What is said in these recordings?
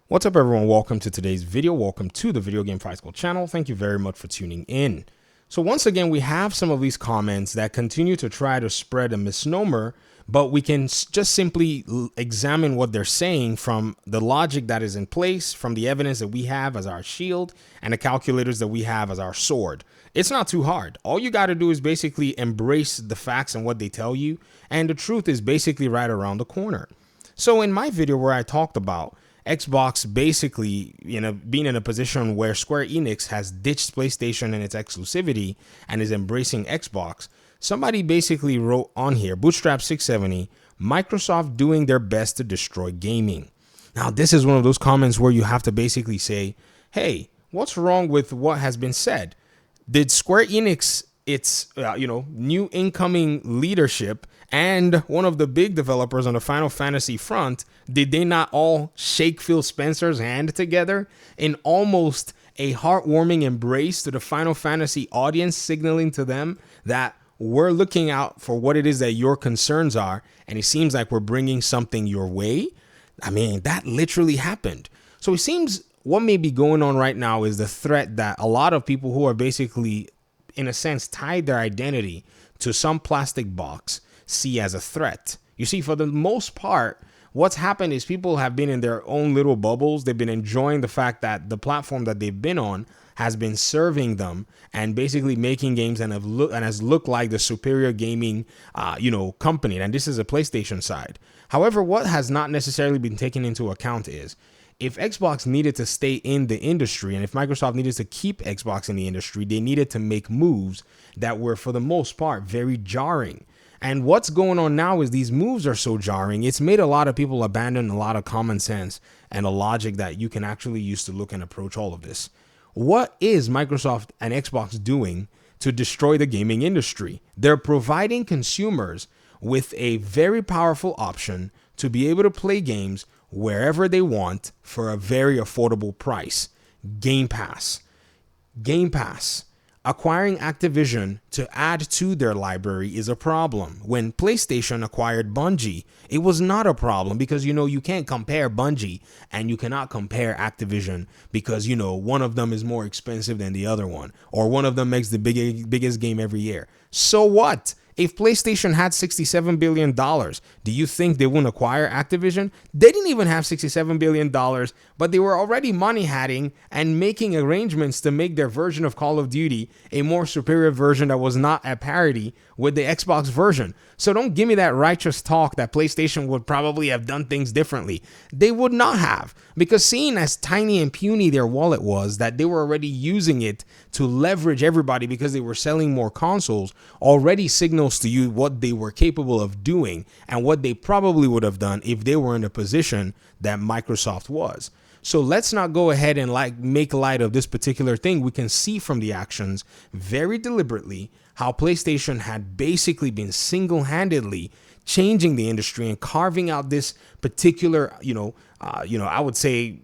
What's up, everyone? Welcome to today's video. Welcome to the Video Game Fight School channel. Thank you very much for tuning in. So once again, we have some of these comments that continue to try to spread a misnomer, but we can just simply examine what they're saying from the logic that is in place, from the evidence that we have as our shield, and the calculators that we have as our sword. It's not too hard. All you got to do is basically embrace the facts and what they tell you, and the truth is basically right around the corner. So in my video where I talked about Xbox basically, being in a position where Square Enix has ditched PlayStation and its exclusivity and is embracing Xbox, somebody basically wrote on here, Bootstrap 670, Microsoft doing their best to destroy gaming. Now, this is one of those comments where you have to basically say, hey, what's wrong with what has been said? Did Square Enix, its new incoming leadership and one of the big developers on the Final Fantasy front, did they not all shake Phil Spencer's hand together in almost a heartwarming embrace to the Final Fantasy audience, signaling to them that we're looking out for what it is that your concerns are, and it seems like we're bringing something your way? I mean, that literally happened. So it seems what may be going on right now is the threat that a lot of people who are basically, in a sense, tied their identity to some plastic box see as a threat. You see, for the most part, what's happened is people have been in their own little bubbles. They've been enjoying the fact that the platform that they've been on has been serving them and basically making games and has looked like the superior gaming, company. And this is a PlayStation side. However, what has not necessarily been taken into account is if Xbox needed to stay in the industry and if Microsoft needed to keep Xbox in the industry, they needed to make moves that were, for the most part, very jarring. And what's going on now is these moves are so jarring, it's made a lot of people abandon a lot of common sense and a logic that you can actually use to look and approach all of this. What is Microsoft and Xbox doing to destroy the gaming industry? They're providing consumers with a very powerful option to be able to play games wherever they want for a very affordable price. Game Pass. Acquiring Activision to add to their library is a problem. When PlayStation acquired Bungie, it was not a problem because, you can't compare Bungie and you cannot compare Activision because, one of them is more expensive than the other one, or one of them makes the biggest game every year. So what? If PlayStation had $67 billion, do you think they wouldn't acquire Activision? They didn't even have $67 billion, but they were already money-hatting and making arrangements to make their version of Call of Duty a more superior version that was not at parity with the Xbox version. So don't give me that righteous talk that PlayStation would probably have done things differently. They would not have, because seeing as tiny and puny their wallet was, that they were already using it to leverage everybody because they were selling more consoles, already signals to you what they were capable of doing and what they probably would have done if they were in the position that Microsoft was. So let's not go ahead and make light of this particular thing. We can see from the actions very deliberately how PlayStation had basically been single-handedly changing the industry and carving out this particular, I would say,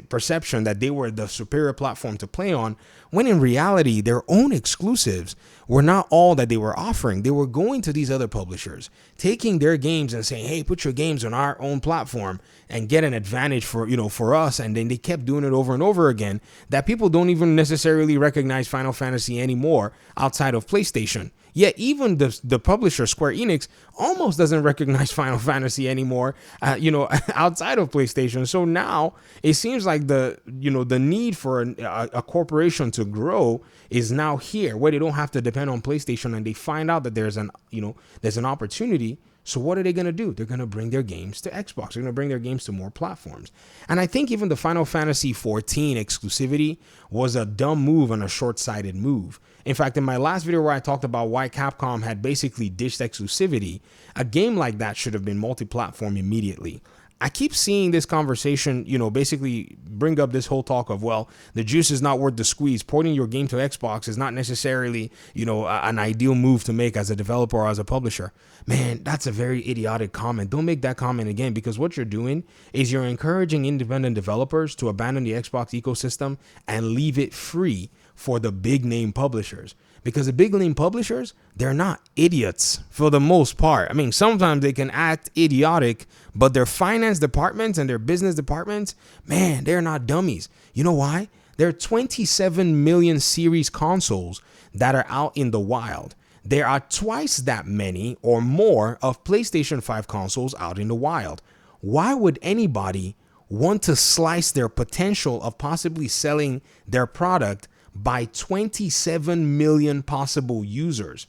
perception that they were the superior platform to play on, when in reality, their own exclusives were not all that they were offering. They were going to these other publishers, taking their games and saying, hey, put your games on our own platform and get an advantage for us. And then they kept doing it over and over again, that people don't even necessarily recognize Final Fantasy anymore outside of PlayStation. Yet even the publisher, Square Enix, almost doesn't recognize Final Fantasy anymore, outside of PlayStation. So now it seems like the need for a corporation to grow is now here, where they don't have to depend on PlayStation, and they find out that there's an opportunity. So what are they going to do? They're going to bring their games to Xbox. They're going to bring their games to more platforms. And I think even the Final Fantasy 14 exclusivity was a dumb move and a short-sighted move. In fact, in my last video where I talked about why Capcom had basically ditched exclusivity, a game like that should have been multi-platform immediately. I keep seeing this conversation, basically bring up this whole talk of, well, the juice is not worth the squeeze. Porting your game to Xbox is not necessarily, an ideal move to make as a developer or as a publisher. Man, that's a very idiotic comment. Don't make that comment again, because what you're doing is you're encouraging independent developers to abandon the Xbox ecosystem and leave it free for the big name publishers. because the big name publishers, they're not idiots for the most part. I mean, sometimes they can act idiotic, but their finance departments and their business departments, man, they're not dummies. You know why? There are 27 million series consoles that are out in the wild. There are twice that many or more of PlayStation 5 consoles out in the wild. Why would anybody want to slice their potential of possibly selling their product by 27 million possible users?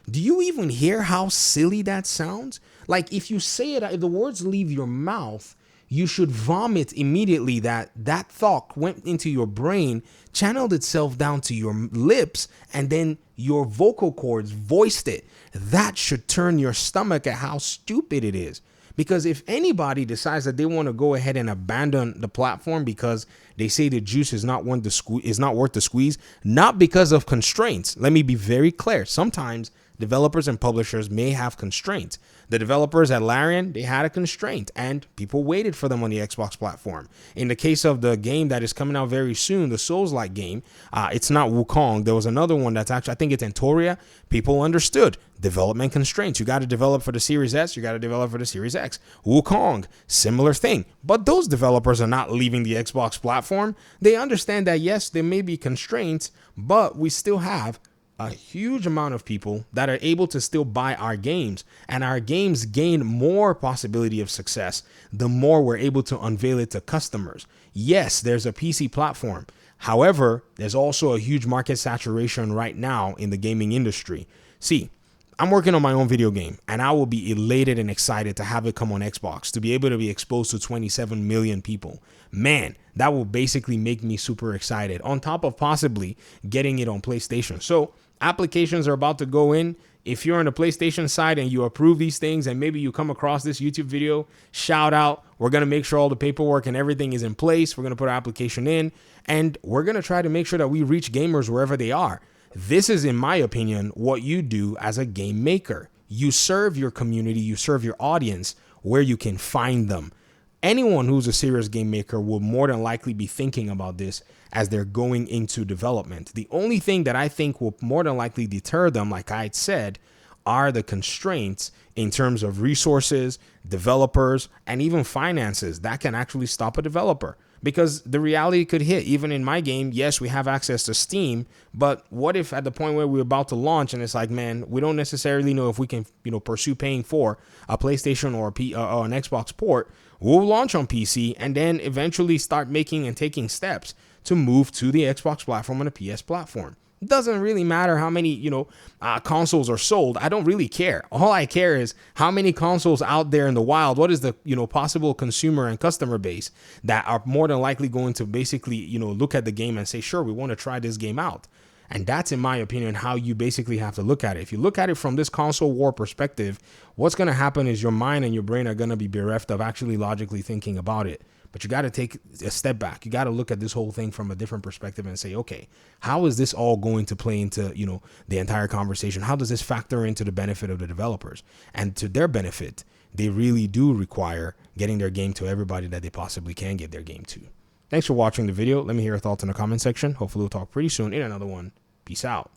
Do you even hear how silly that sounds? Like, if you say it, if the words leave your mouth, you should vomit immediately. That thought went into your brain, channeled itself down to your lips, and then your vocal cords voiced it. That should turn your stomach at how stupid it is. Because if anybody decides that they want to go ahead and abandon the platform because they say the juice is not worth the squeeze, not because of constraints. Let me be very clear. Sometimes developers and publishers may have constraints. The developers at Larian, they had a constraint and people waited for them on the Xbox platform. In the case of the game that is coming out very soon, the Souls-like game, it's not Wukong. There was another one that's actually, I think it's Antoria. People understood development constraints. You got to develop for the Series S. You got to develop for the Series X. Wukong, similar thing. But those developers are not leaving the Xbox platform. They understand that, yes, there may be constraints, but we still have a huge amount of people that are able to still buy our games, and our games gain more possibility of success the more we're able to unveil it to customers. Yes, there's a PC platform. However, there's also a huge market saturation right now in the gaming industry. See, I'm working on my own video game, and I will be elated and excited to have it come on Xbox, to be able to be exposed to 27 million people. Man, that will basically make me super excited, on top of possibly getting it on PlayStation. So applications are about to go in. If you're on the PlayStation side and you approve these things, and maybe you come across this YouTube video, shout out. We're going to make sure all the paperwork and everything is in place. We're going to put our application in, and we're going to try to make sure that we reach gamers wherever they are. This is, in my opinion, what you do as a game maker. You serve your community, you serve your audience where you can find them. Anyone who's a serious game maker will more than likely be thinking about this as they're going into development. The only thing that I think will more than likely deter them, like I said, are the constraints in terms of resources, developers, and even finances that can actually stop a developer. Because the reality could hit. Even in my game, yes, we have access to Steam, but what if at the point where we're about to launch and it's like, man, we don't necessarily know if we can, pursue paying for a PlayStation or an Xbox port. We'll launch on PC and then eventually start making and taking steps to move to the Xbox platform and the PS platform. It doesn't really matter how many, consoles are sold. I don't really care. All I care is how many consoles out there in the wild. What is the, possible consumer and customer base that are more than likely going to basically, look at the game and say, sure, we want to try this game out. And that's, in my opinion, how you basically have to look at it. If you look at it from this console war perspective, what's going to happen is your mind and your brain are going to be bereft of actually logically thinking about it. But you got to take a step back. You got to look at this whole thing from a different perspective and say, okay, how is this all going to play into, the entire conversation? How does this factor into the benefit of the developers? And to their benefit, they really do require getting their game to everybody that they possibly can get their game to. Thanks for watching the video. Let me hear your thoughts in the comment section. Hopefully we'll talk pretty soon in another one. Peace out.